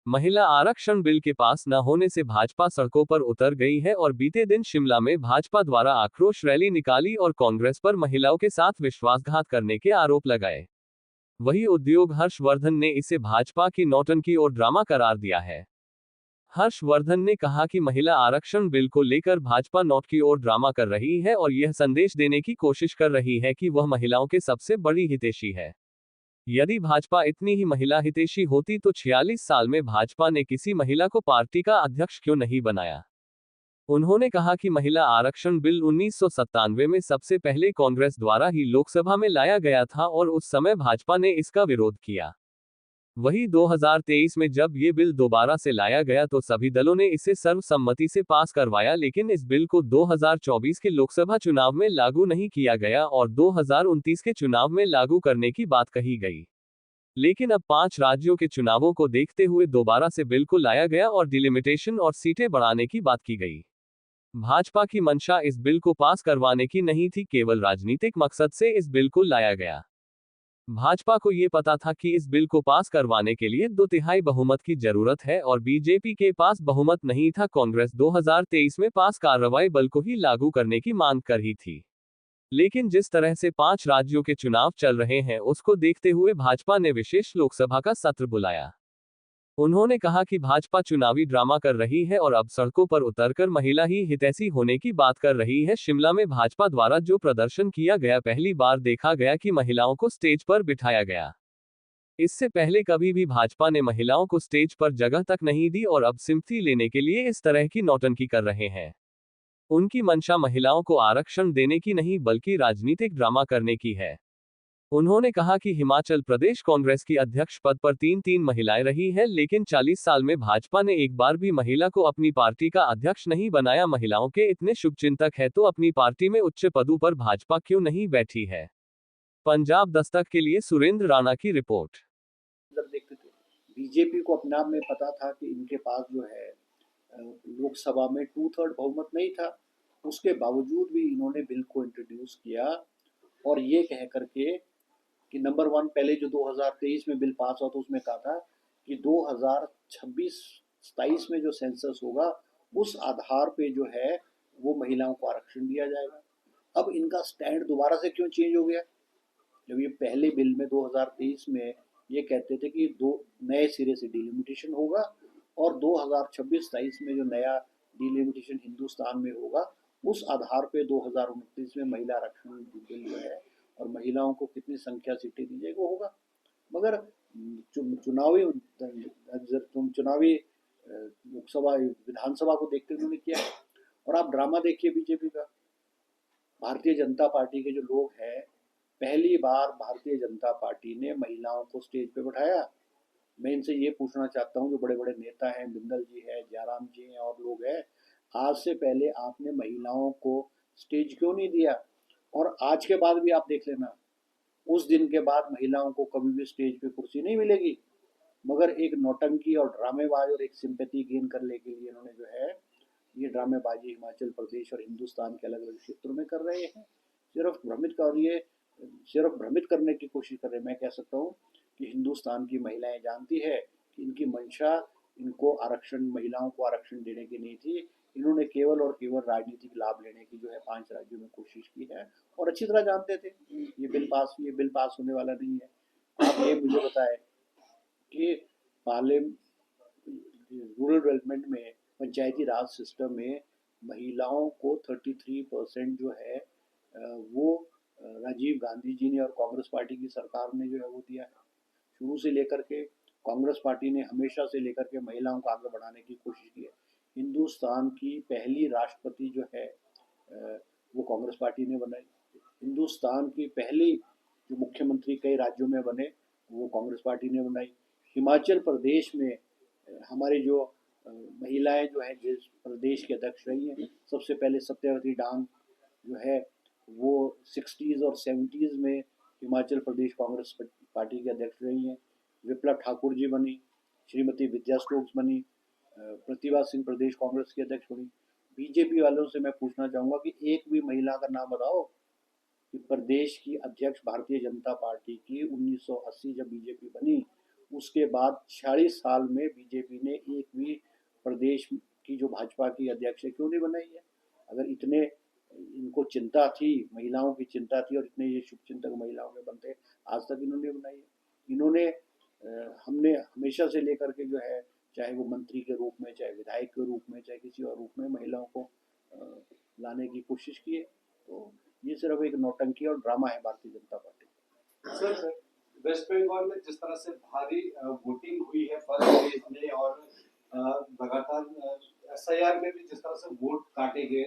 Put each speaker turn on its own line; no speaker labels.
महिला आरक्षण बिल के पास न होने से भाजपा सड़कों पर उतर गई है और बीते दिन शिमला में भाजपा द्वारा आक्रोश रैली निकाली और कांग्रेस पर महिलाओं के साथ विश्वासघात करने के आरोप लगाए। वहीं उद्योग हर्षवर्धन ने इसे भाजपा की नौटंकी और ड्रामा करार दिया है। हर्षवर्धन ने कहा कि महिला आरक्षण बिल को लेकर भाजपा नौटंकी और ड्रामा कर रही है और यह संदेश देने की कोशिश कर रही है कि वह महिलाओं के सबसे बड़ी हितैषी है। यदि भाजपा इतनी ही महिला हितैषी होती तो 46 साल में भाजपा ने किसी महिला को पार्टी का अध्यक्ष क्यों नहीं बनाया। उन्होंने कहा कि महिला आरक्षण बिल 1997 में सबसे पहले कांग्रेस द्वारा ही लोकसभा में लाया गया था और उस समय भाजपा ने इसका विरोध किया। वहीं 2023 में जब ये बिल दोबारा से लाया गया तो सभी दलों ने इसे सर्वसम्मति से पास करवाया, लेकिन इस बिल को 2024 के लोकसभा चुनाव में लागू नहीं किया गया और 2029 के चुनाव में लागू करने की बात कही गई। लेकिन अब 5 राज्यों के चुनावों को देखते हुए दोबारा से बिल को लाया गया और डिलिमिटेशन और सीटें बढ़ाने की बात की गई। भाजपा की मंशा इस बिल को पास करवाने की नहीं थी, केवल राजनीतिक मकसद से इस बिल को लाया गया। भाजपा को ये पता था कि इस बिल को पास करवाने के लिए 2/3 बहुमत की जरूरत है और बीजेपी के पास बहुमत नहीं था। कांग्रेस 2023 में पास कार्रवाई बल को ही लागू करने की मांग कर ही थी। लेकिन जिस तरह से 5 राज्यों के चुनाव चल रहे हैं उसको देखते हुए भाजपा ने विशेष लोकसभा का सत्र बुलाया। उन्होंने कहा कि भाजपा चुनावी ड्रामा कर रही है और अब सड़कों पर उतरकर महिला ही हितैषी होने की बात कर रही है। शिमला में भाजपा द्वारा जो प्रदर्शन किया गया, पहली बार देखा गया कि महिलाओं को स्टेज पर बिठाया गया। इससे पहले कभी भी भाजपा ने महिलाओं को स्टेज पर जगह तक नहीं दी और अब सिंपथी लेने के लिए इस तरह की नौटंकी कर रहे हैं। उनकी मंशा महिलाओं को आरक्षण देने की नहीं बल्कि राजनीतिक ड्रामा करने की है। उन्होंने कहा कि हिमाचल प्रदेश कांग्रेस की अध्यक्ष पद पर 3 महिलाएं रही हैं, लेकिन 40 साल में भाजपा ने एक बार भी महिला को अपनी पार्टी का अध्यक्ष नहीं बनाया। महिलाओं के इतने शुभचिंतक है तो अपनी पार्टी में उच्च पदों पर भाजपा क्यों नहीं बैठी है। पंजाब दस्तक के लिए सुरेंद्र राणा की रिपोर्ट।
देखते थे बीजेपी को अपने आप में पता था कि इनके पास जो है लोकसभा में 2/3 बहुमत नहीं था। उसके बावजूद भी इन्होंने बिल को इंट्रोड्यूस किया और ये कह करके कि नंबर वन, पहले जो 2023 में बिल पास हुआ तो उसमें कहा था कि 2026-27 में जो सेंसस होगा उस आधार पे जो है वो महिलाओं को आरक्षण दिया जाएगा। अब इनका स्टैंड दोबारा से क्यों चेंज हो गया, जब ये पहले बिल में 2023 में ये कहते थे कि दो नए सिरे से डिलिमिटेशन होगा और 2026-27 में जो नया डिलिमिटेशन हिंदुस्तान में होगा उस आधार पे 2029 में महिला आरक्षण बिल जो है और महिलाओं को कितनी संख्या सीटें दी जाएगी वो होगा। मगर चुनावी लोकसभा विधानसभा को देखते हुए उन्होंने किया। और आप ड्रामा देखिए बीजेपी का। भारतीय जनता पार्टी के जो लोग हैं, पहली बार भारतीय जनता पार्टी ने महिलाओं को स्टेज पे बैठाया। मैं इनसे ये पूछना चाहता हूँ, जो बड़े बड़े नेता हैं, बिंदल जी है, जयराम जी हैं और लोग हैं, आज से पहले आपने महिलाओं को स्टेज क्यों नहीं दिया। और आज के बाद भी आप देख लेना, उस दिन के बाद महिलाओं को कभी भी स्टेज पे कुर्सी नहीं मिलेगी। मगर एक नौटंकी और ड्रामेबाज और एक सिंपैथी गेन करने के लिए इन्होंने जो है ये ड्रामेबाजी हिमाचल प्रदेश और हिंदुस्तान के अलग अलग क्षेत्रों में कर रहे हैं। सिर्फ भ्रमित करने की कोशिश कर रहे हैं। मैं कह सकता हूँ कि हिंदुस्तान की महिलाएं जानती है कि इनकी मंशा इनको आरक्षण, महिलाओं को आरक्षण देने की नहीं थी। इन्होंने केवल और केवल राजनीतिक लाभ लेने की जो है 5 राज्यों में कोशिश की है और अच्छी तरह जानते थे ये बिल पास होने वाला नहीं है। आप ये मुझे बताएं कि पार्लियामेंट रूरल डेवलपमेंट में, पंचायती राज सिस्टम में महिलाओं को 33% जो है वो राजीव गांधी जी ने और कांग्रेस पार्टी की सरकार ने जो है वो दिया है। शुरू से लेकर के कांग्रेस पार्टी ने हमेशा से लेकर के महिलाओं को आगे बढ़ाने की कोशिश की है। हिंदुस्तान की पहली राष्ट्रपति जो है वो कांग्रेस पार्टी ने बनाई। हिंदुस्तान की पहली जो मुख्यमंत्री कई राज्यों में बने वो कांग्रेस पार्टी ने बनाई। हिमाचल प्रदेश में हमारी जो महिलाएं जो है जिस प्रदेश के अध्यक्ष रही हैं, सबसे पहले सत्यवती डांग जो है वो 60s और 70s में हिमाचल प्रदेश कांग्रेस पार्टी के अध्यक्ष रही हैं। विप्लव ठाकुर जी बनी, श्रीमती विद्या स्टोक्स बनी, प्रतिभा सिंह प्रदेश कांग्रेस की अध्यक्ष बनी। बीजेपी वालों से मैं पूछना चाहूँगा कि एक भी महिला का नाम बताओ कि प्रदेश की अध्यक्ष भारतीय जनता पार्टी की 1980 जब बीजेपी बनी उसके बाद 46 साल में बीजेपी ने एक भी प्रदेश की जो भाजपा की अध्यक्ष है क्यों नहीं बनाई है? अगर इतने इनको चिंता थी, महिलाओं की चिंता थी और इतने ये शुभचिंतक महिलाओं के बनते, आज तक इन्होंने बनाई है। इन्होंने हमने हमेशा से लेकर के जो है, चाहे वो मंत्री के रूप में, चाहे विधायक के रूप में, चाहे किसी और रूप में महिलाओं को लाने की कोशिश की है। तो ये सिर्फ एक नौटंकी और ड्रामा है Bharatiya Janata party.
Sir, waste Bengal में जिस तरह से भारी वोटिंग हुई है फर्स्ट फेज में और लगातार एसआईआर में भी जिस तरह से वोट काटे गए